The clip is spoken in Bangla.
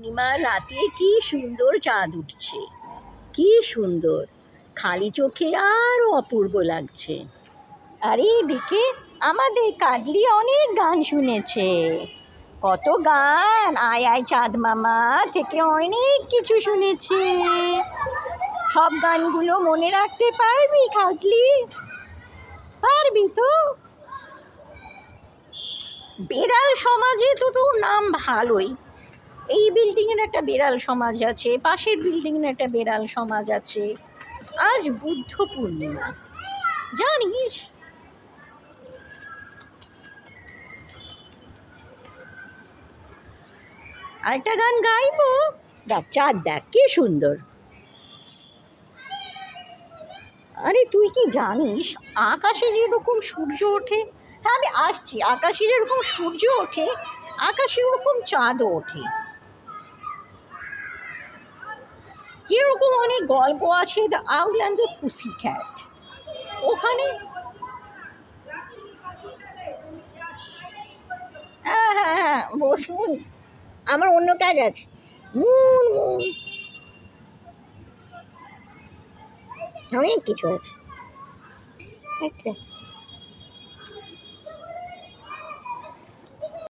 পূর্ণিমার রাতে কি সুন্দর চাঁদ উঠছে, কি সুন্দর, খালি চোখে আরও অপূর্ব লাগছে। আরে দেখে আমাদের কাজলি অনেক গান শুনেছে, কত গান, আয় আয় চাঁদ মামা থেকে অনেক কিছু শুনেছে। সব গানগুলো মনে রাখতে পারবি কাজলি? পারবি তো? বেড়াল সমাজে তো তোর নাম ভালোই। এই বিল্ডিংয়ের একটা বেড়াল সমাজ আছে, পাশের বিল্ডিংয়ের একটা বেড়াল সমাজ আছে। আজ বুদ্ধ পূর্ণিমা, জানিস? আরেকটা গান গাইবো, দেখ চাঁদ দেখ কি সুন্দর। আরে তুই কি জানিস আকাশে যেরকম সূর্য ওঠে, হ্যাঁ আমি আসছি, আকাশে যেরকম সূর্য ওঠে আকাশে ওরকম চাঁদও ওঠে। এরকম অনেক গল্প আছে, the owl and the pussy cat. ওখানে হ্যাঁ হ্যাঁ হ্যাঁ বসুন, আমার অন্য কাজ আছে। মুন মুন অনেক কিছু আছে।